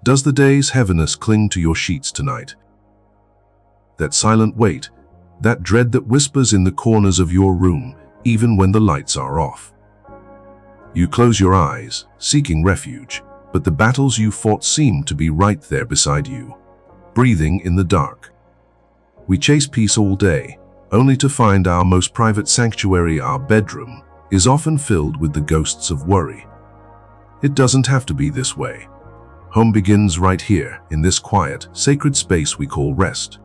Does the day's heaviness cling to your sheets tonight? That silent weight, that dread that whispers in the corners of your room, even when the lights are off. You close your eyes, seeking refuge, but the battles you fought seem to be right there beside you, breathing in the dark. We chase peace all day, only to find our most private sanctuary, our bedroom, is often filled with the ghosts of worry. It doesn't have to be this way. Home begins right here, in this quiet, sacred space we call rest.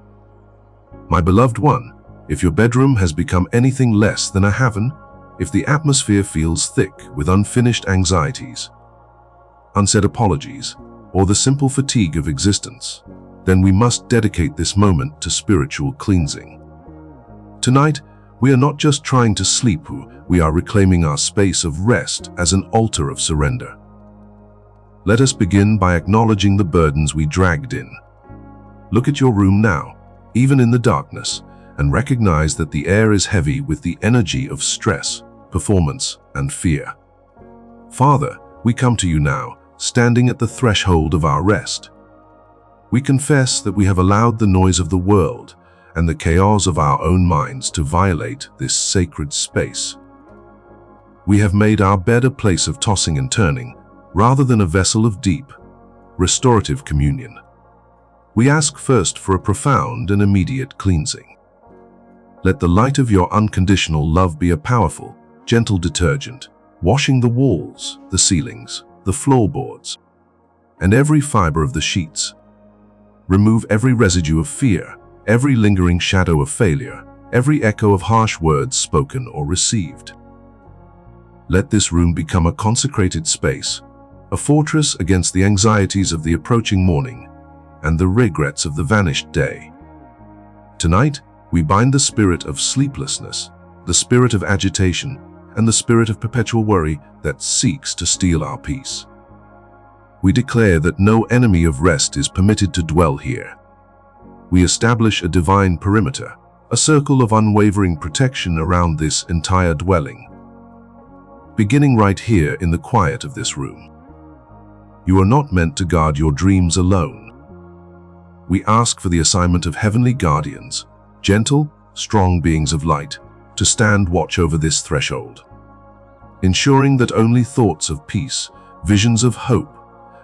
My beloved one, if your bedroom has become anything less than a haven, if the atmosphere feels thick with unfinished anxieties, unsaid apologies, or the simple fatigue of existence, then we must dedicate this moment to spiritual cleansing. Tonight, we are not just trying to sleep, we are reclaiming our space of rest as an altar of surrender. Let us begin by acknowledging the burdens we dragged in. Look at your room now, even in the darkness, and recognize that the air is heavy with the energy of stress, performance, and fear. Father, we come to you now, standing at the threshold of our rest. We confess that we have allowed the noise of the world and the chaos of our own minds to violate this sacred space. We have made our bed a place of tossing and turning, rather than a vessel of deep, restorative communion. We ask first for a profound and immediate cleansing. Let the light of your unconditional love be a powerful, gentle detergent, washing the walls, the ceilings, the floorboards, and every fiber of the sheets. Remove every residue of fear, every lingering shadow of failure, every echo of harsh words spoken or received. Let this room become a consecrated space, a fortress against the anxieties of the approaching morning and the regrets of the vanished day. Tonight, we bind the spirit of sleeplessness, the spirit of agitation, and the spirit of perpetual worry that seeks to steal our peace. We declare that no enemy of rest is permitted to dwell here. We establish a divine perimeter, a circle of unwavering protection around this entire dwelling. Beginning right here in the quiet of this room. You are not meant to guard your dreams alone. We ask for the assignment of heavenly guardians, gentle, strong beings of light, to stand watch over this threshold, ensuring that only thoughts of peace, visions of hope,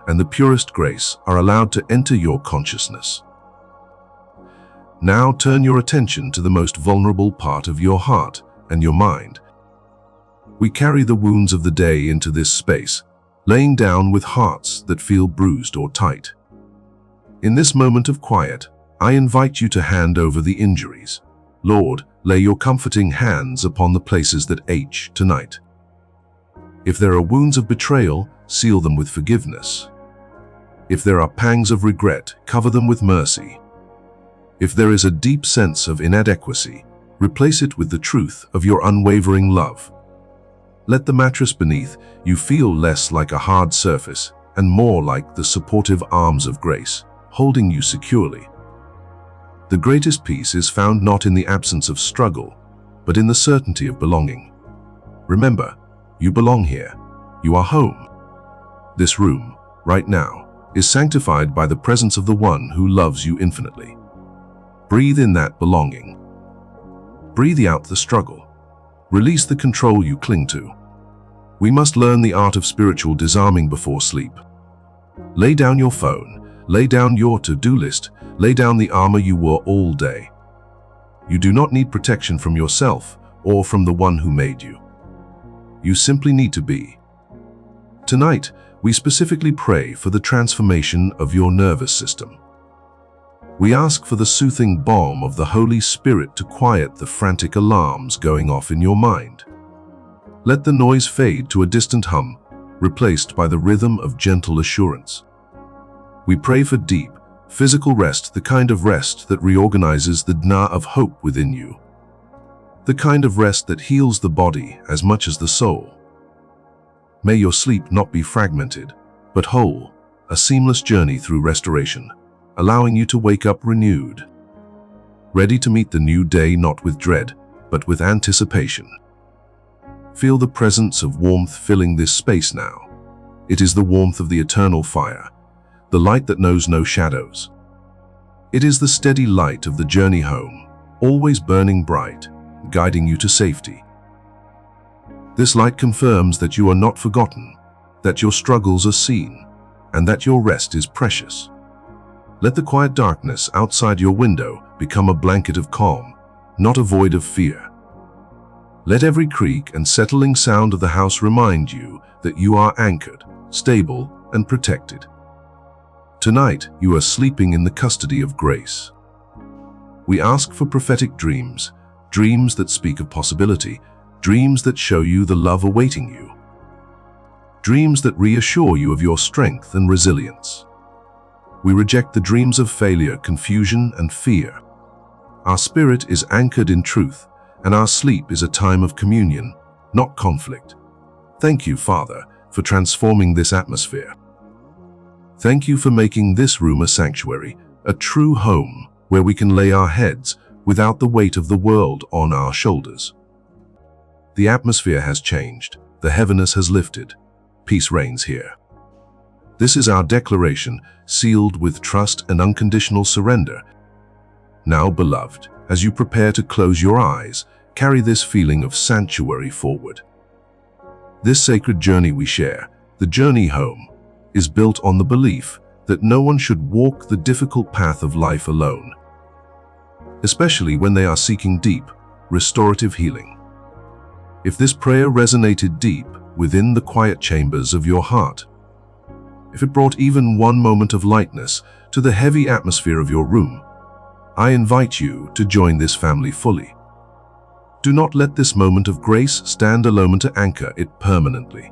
and the purest grace are allowed to enter your consciousness. Now turn your attention to the most vulnerable part of your heart and your mind. We carry the wounds of the day into this space, laying down with hearts that feel bruised or tight. In this moment of quiet, I invite you to hand over the injuries. Lord, lay your comforting hands upon the places that ache tonight. If there are wounds of betrayal, seal them with forgiveness. If there are pangs of regret, cover them with mercy. If there is a deep sense of inadequacy, replace it with the truth of your unwavering love. Let the mattress beneath you feel less like a hard surface and more like the supportive arms of grace, holding you securely. The greatest peace is found not in the absence of struggle, but in the certainty of belonging. Remember, you belong here. You are home. This room, right now, is sanctified by the presence of the one who loves you infinitely. Breathe in that belonging. Breathe out the struggle. Release the control you cling to. We must learn the art of spiritual disarming before sleep. Lay down your phone, lay down your to-do list, lay down the armor you wore all day. You do not need protection from yourself or from the one who made you. You simply need to be. Tonight, we specifically pray for the transformation of your nervous system. We ask for the soothing balm of the Holy Spirit to quiet the frantic alarms going off in your mind. Let the noise fade to a distant hum, replaced by the rhythm of gentle assurance. We pray for deep, physical rest, the kind of rest that reorganizes the dna of hope within you. The kind of rest that heals the body as much as the soul. May your sleep not be fragmented, but whole, a seamless journey through restoration, allowing you to wake up renewed, ready to meet the new day not with dread, but with anticipation. Feel the presence of warmth filling this space now. It is the warmth of the eternal fire, the light that knows no shadows. It is the steady light of the journey home, always burning bright, guiding you to safety. This light confirms that you are not forgotten, that your struggles are seen, and that your rest is precious. Let the quiet darkness outside your window become a blanket of calm, not a void of fear. Let every creak and settling sound of the house remind you that you are anchored, stable, and protected. Tonight, you are sleeping in the custody of grace. We ask for prophetic dreams, dreams that speak of possibility, dreams that show you the love awaiting you, dreams that reassure you of your strength and resilience. We reject the dreams of failure, confusion, and fear. Our spirit is anchored in truth, and our sleep is a time of communion, not conflict. Thank you, Father, for transforming this atmosphere. Thank you for making this room a sanctuary, a true home where we can lay our heads without the weight of the world on our shoulders. The atmosphere has changed, the heaviness has lifted, peace reigns here. This is our declaration, sealed with trust and unconditional surrender. Now, beloved, as you prepare to close your eyes, carry this feeling of sanctuary forward. This sacred journey we share, the journey home, is built on the belief that no one should walk the difficult path of life alone, especially when they are seeking deep, restorative healing. If this prayer resonated deep within the quiet chambers of your heart, if it brought even one moment of lightness to the heavy atmosphere of your room, I invite you to join this family fully. Do not let this moment of grace stand alone to anchor it permanently.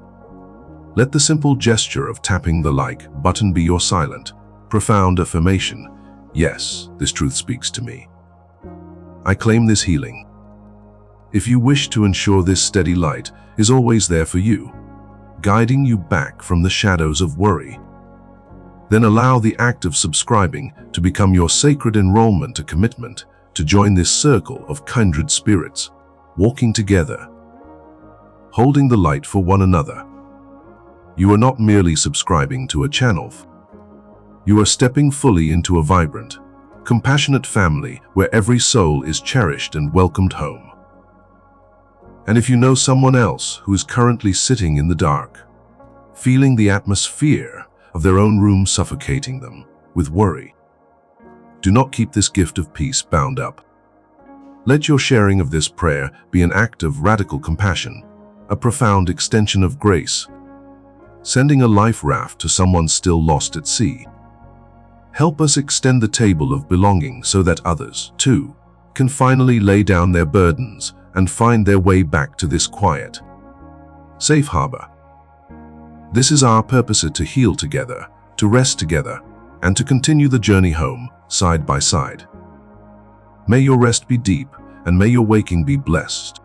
Let the simple gesture of tapping the like button be your silent, profound affirmation. Yes, this truth speaks to me. I claim this healing. If you wish to ensure this steady light is always there for you, guiding you back from the shadows of worry, then allow the act of subscribing to become your sacred enrollment, a commitment to join this circle of kindred spirits, walking together, holding the light for one another. You are not merely subscribing to a channel. You are stepping fully into a vibrant, compassionate family where every soul is cherished and welcomed home. And if you know someone else who is currently sitting in the dark, feeling the atmosphere of their own room suffocating them with worry, do not keep this gift of peace bound up. Let your sharing of this prayer be an act of radical compassion, a profound extension of grace, sending a life raft to someone still lost at sea. Help us extend the table of belonging so that others, too, can finally lay down their burdens and find their way back to this quiet, safe harbor. This is our purpose: to heal together, to rest together, and to continue the journey home, side by side. May your rest be deep, and may your waking be blessed.